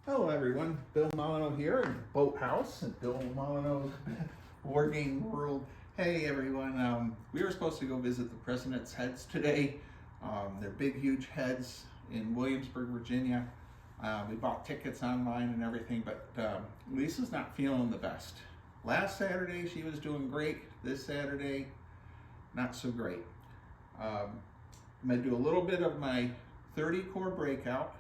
Hello everyone, Bill Molyneux here in Boathouse at Bill Molyneux's Wargaming World. Hey everyone, we were supposed to go visit the President's Heads today. They're big, huge heads in Williamsburg, Virginia. We bought tickets online and everything, but Lisa's not feeling the best. Last Saturday she was doing great. This Saturday, not so great. I'm going to do a little bit of my 30 core breakout.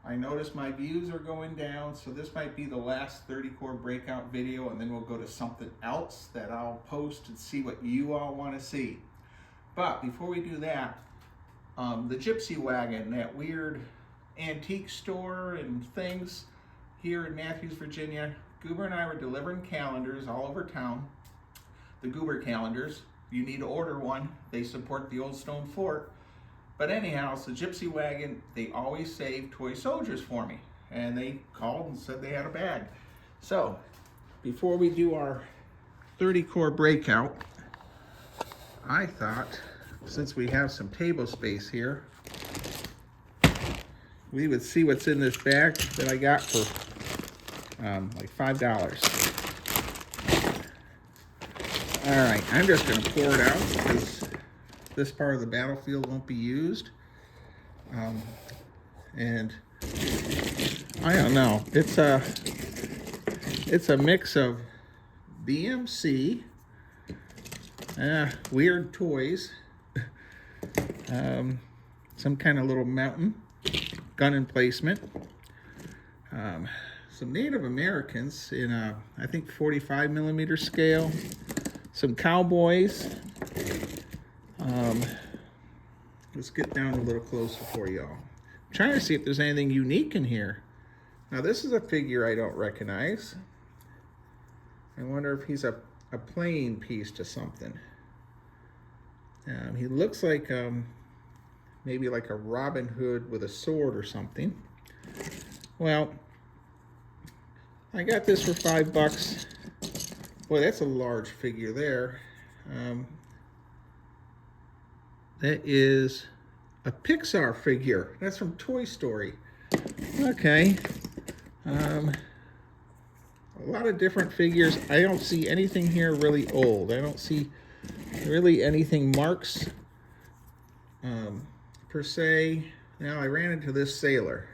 I notice my views are going down, so this might be the last 30 core breakout video, and then we'll go to something else that I'll post and see what you all want to see. But before we do that, the Gypsy Wagon, that weird antique store and things here in Matthews, Virginia, Goober and I were delivering calendars all over town. The Goober calendars, you need to order one. They support the Old Stone Fort. But anyhow, it's the Gypsy Wagon. They always save toy soldiers for me. And they called and said they had a bag. So, before we do our 30 core breakout, I thought, since we have some table space here, we would see what's in this bag that I got for like $5. All right, I'm just gonna pour it out because this part of the battlefield won't be used. And I don't know, it's a mix of BMC, weird toys, some kind of little mountain, gun emplacement, some Native Americans in a, I think 45mm scale, some cowboys. Let's get down a little closer for y'all. I'm trying to see if there's anything unique in here. Now this is a figure I don't recognize. I wonder if he's a playing piece to something. He looks like maybe like a Robin Hood with a sword or something. Well, I got this for $5. Boy, that's a large figure there. That is a Pixar figure. That's from Toy Story. Okay. A lot of different figures. I don't see anything here really old. I don't see really anything marks per se. Now I ran into this sailor.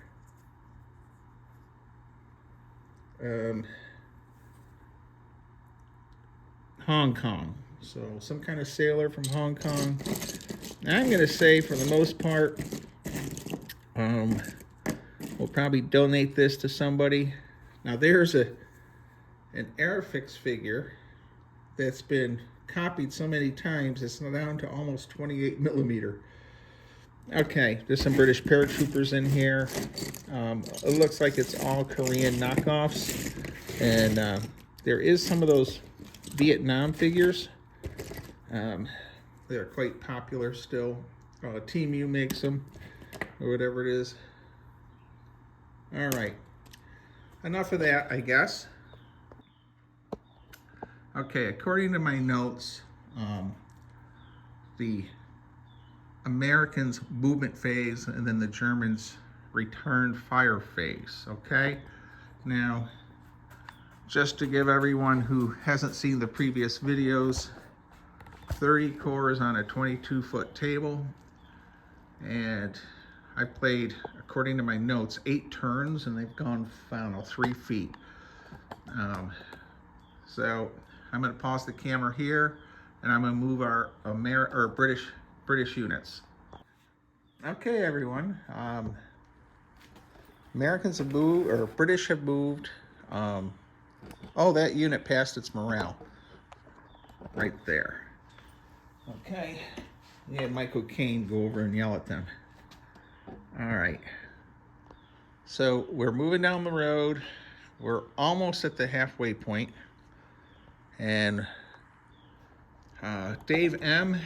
Hong Kong. So some kind of sailor from Hong Kong. I'm going to say for the most part, we'll probably donate this to somebody. Now there's an Airfix figure that's been copied so many times it's down to almost 28mm. Okay, there's some British paratroopers in here. It looks like it's all Korean knockoffs. And there is some of those Vietnam figures. They're quite popular still. Team U makes them, or whatever it is. All right, enough of that, I guess. Okay, according to my notes, the Americans' movement phase and then the Germans' return fire phase, okay? Now, just to give everyone who hasn't seen the previous videos, 30 cores on a 22-foot table, and I played, according to my notes, 8 turns, and they've gone, I don't know, 3 feet. So I'm going to pause the camera here, and I'm going to move our British units. Okay, everyone. Americans have moved, or British have moved. Oh, that unit passed its morale right there. Okay, yeah, Michael Caine go over and yell at them. All right, so we're moving down the road. We're almost at the halfway point. And Dave M.,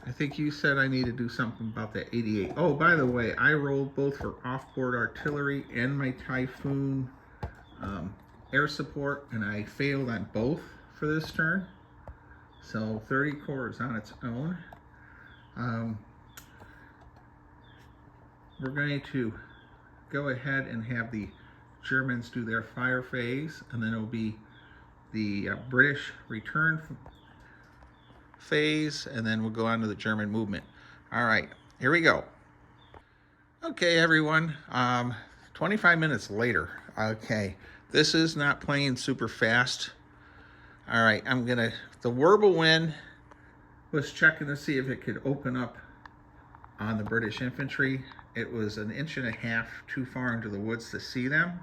I think you said I need to do something about that 88. Oh, by the way, I rolled both for off-board artillery and my Typhoon air support, and I failed on both for this turn. So 30 cores on its own. We're going to go ahead and have the Germans do their fire phase, and then it'll be the British return phase, and then we'll go on to the German movement. All right, here we go. Okay, everyone, 25 minutes later. Okay, this is not playing super fast. All right, the whirlwind was checking to see if it could open up on the British infantry. It was 1.5 inches too far into the woods to see them.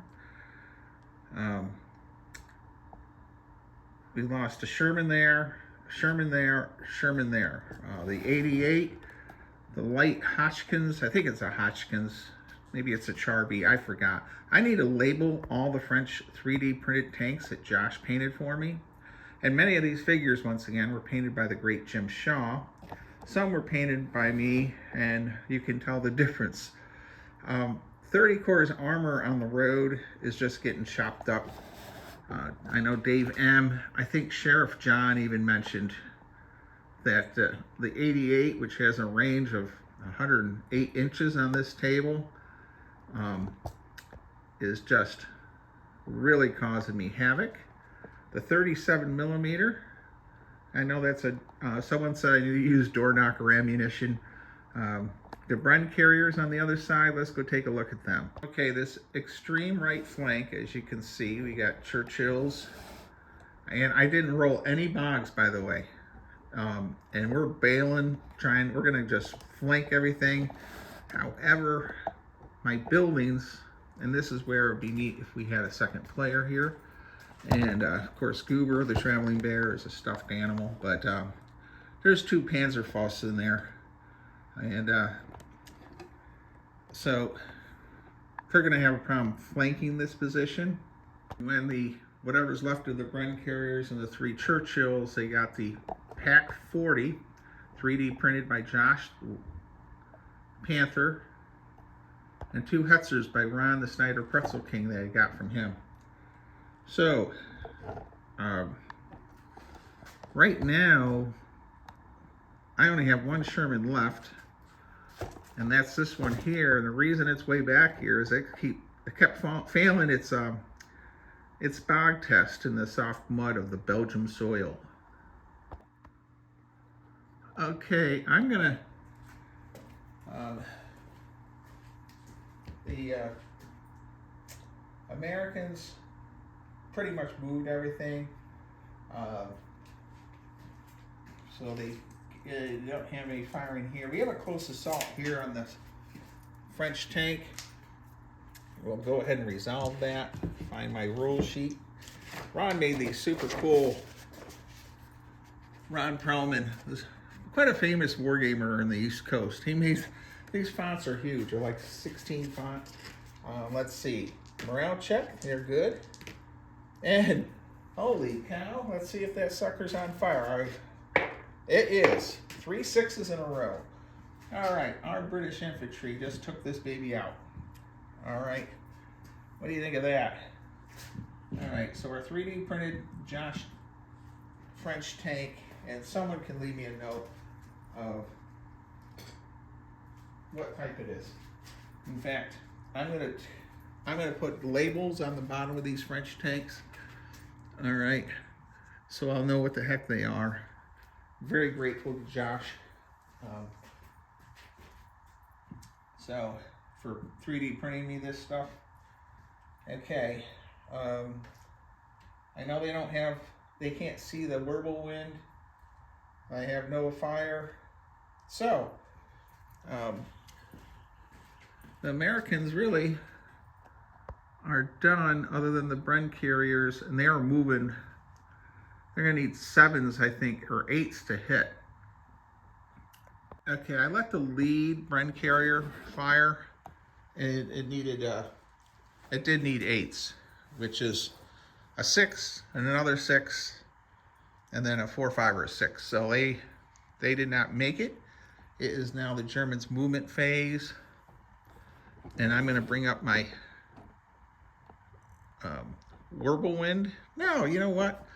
We lost a Sherman there, Sherman there, Sherman there. The 88, the light Hotchkins, I think it's a Hotchkins, maybe it's a Charby, I forgot. I need to label all the French 3D printed tanks that Josh painted for me. And many of these figures, once again, were painted by the great Jim Shaw. Some were painted by me, and you can tell the difference. 30 Corps armor on the road is just getting chopped up. I know Dave M., I think Sheriff John even mentioned that the 88, which has a range of 108 inches on this table, is just really causing me havoc. The 37 millimeter, I know that's someone said I need to use door knocker ammunition. The Bren carriers on the other side, let's go take a look at them. Okay, this extreme right flank, as you can see, we got Churchills, and I didn't roll any bogs, by the way. And we're bailing, we're gonna just flank everything. However, my buildings, and this is where it would be neat if we had a second player here. And of course, Goober, the traveling bear, is a stuffed animal, but there's 2 Panzerfausts in there. And so they're going to have a problem flanking this position. When whatever's left of the Bren carriers and the 3 Churchills, they got the PAC 40, 3D printed by Josh Panther, and 2 Hetzers by Ron the Snyder Pretzel King that I got from him. So, right now, I only have 1 Sherman left, and that's this one here. And the reason it's way back here is it kept failing its bog test in the soft mud of the Belgium soil. Okay, I'm gonna the Americans pretty much moved everything, so they don't have any firing here. We have a close assault here on this French tank. We'll go ahead and resolve that. Find my rule sheet. Ron made these super cool. Ron Perlman was quite a famous wargamer in the East Coast. He made these fonts are huge. They're like 16 font. Let's see. Morale check. They're good. And holy cow, let's see if that sucker's on fire. It is. 3 6s in a row. All right, our British infantry just took this baby out. All right, what do you think of that? All right, so our 3D printed Josh French tank, and someone can leave me a note of what type it is. In fact, I'm gonna put labels on the bottom of these French tanks. All right, so I'll know what the heck they are. Very grateful to Josh. So for 3D printing me this stuff. Okay, I know they can't see the whirlwind. I have no fire. So, the Americans really are done other than the Bren carriers, and they are moving. They're gonna need 7s, I think, or 8s to hit. Okay, I let the lead Bren carrier fire, and it did need 8s, which is a 6 and another 6, and then a 4, 5, or a 6. So they did not make it. It is now the Germans' movement phase, and I'm gonna bring up my whirlwind. No, you know what?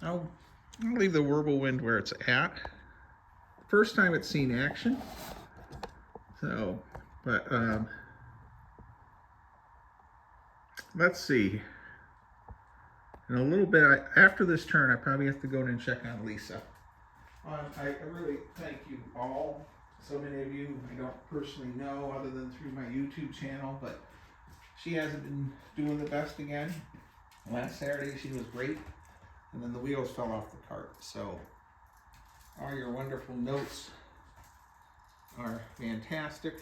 I'll leave the whirlwind where it's at. First time it's seen action. So, but let's see. In a little bit, after this turn, I probably have to go in and check on Lisa. I really thank you all. So many of you I don't personally know other than through my YouTube channel, but she hasn't been doing the best again. Last Saturday she was great, and then the wheels fell off the cart. So all your wonderful notes are fantastic.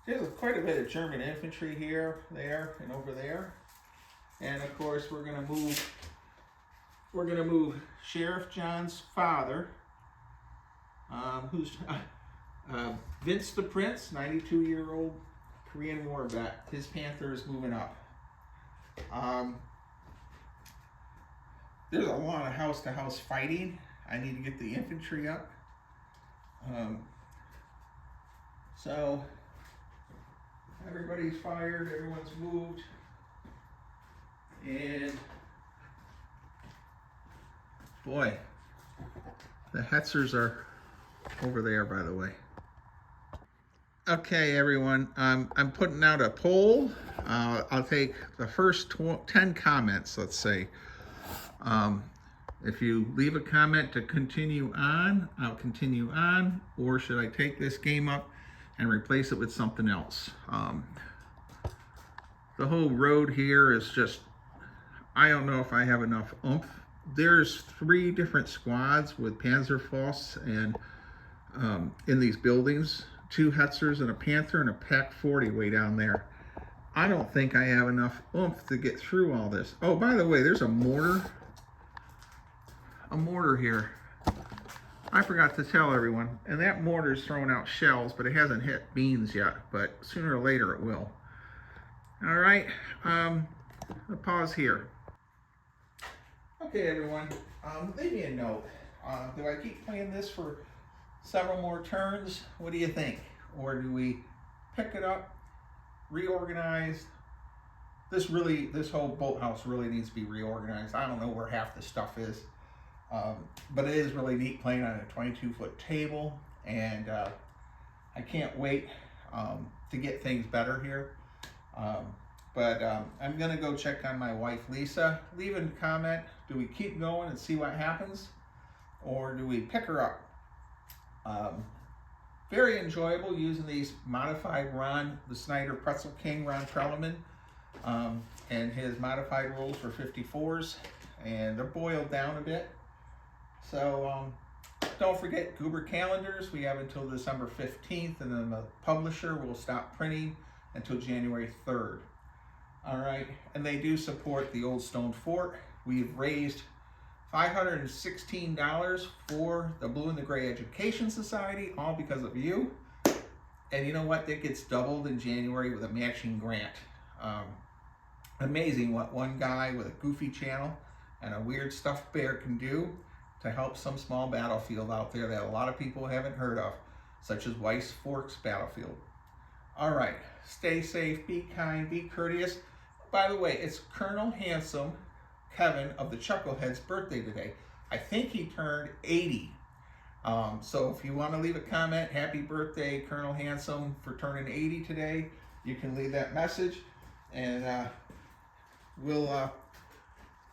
There's quite a bit of German infantry here, there, and over there. And of course we're gonna move Sheriff John's father, who's Vince the Prince, 92-year-old Korean War vet. His Panther is moving up. There's a lot of house-to-house fighting. I need to get the infantry up. So everybody's fired, everyone's moved, and boy, the Hetzers are over there, by the way. Okay, everyone, I'm putting out a poll. I'll take the first 10 comments, let's say. If you leave a comment to continue on, I'll continue on, or should I take this game up and replace it with something else? The whole road here is just, I don't know if I have enough oomph. There's 3 different squads with Panzerfaust and in these buildings, 2 Hetzers and a Panther and a Pack 40 way down there. I don't think I have enough oomph to get through all this. Oh, by the way, there's a mortar here. I forgot to tell everyone, and that mortar's throwing out shells, but it hasn't hit beans yet, but sooner or later it will. All right, I'll pause here. Okay, everyone, leave me a note. Do I keep playing this for several more turns? What do you think? Or do we pick it up, reorganize? This whole boathouse really needs to be reorganized. I don't know where half the stuff is. But it is really neat playing on a 22-foot table, and I can't wait to get things better here. But I'm gonna go check on my wife Lisa. Leave a comment. Do we keep going and see what happens, or do we pick her up? Very enjoyable using these modified Ron, the Snyder Pretzel King, Ron Trelleman, and his modified rules for 54s, and they're boiled down a bit. So don't forget Goober calendars. We have until December 15th, and then the publisher will stop printing until January 3rd. All right, and they do support the Old Stone Fort. We've raised $516 for the Blue and the Gray Education Society, all because of you. And you know what? That gets doubled in January with a matching grant. Amazing what one guy with a goofy channel and a weird stuffed bear can do to help some small battlefield out there that a lot of people haven't heard of, such as Weiss Forks Battlefield. All right, stay safe, be kind, be courteous. By the way, it's Colonel Handsome Kevin of the Chuckleheads' birthday today. I think he turned 80. So if you want to leave a comment, happy birthday, Colonel Handsome, for turning 80 today, you can leave that message. And we'll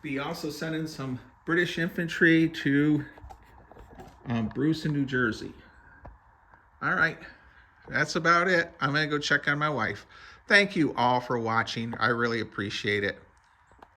be also sending some British infantry to Bruce in New Jersey. All right, that's about it. I'm gonna go check on my wife. Thank you all for watching. I really appreciate it.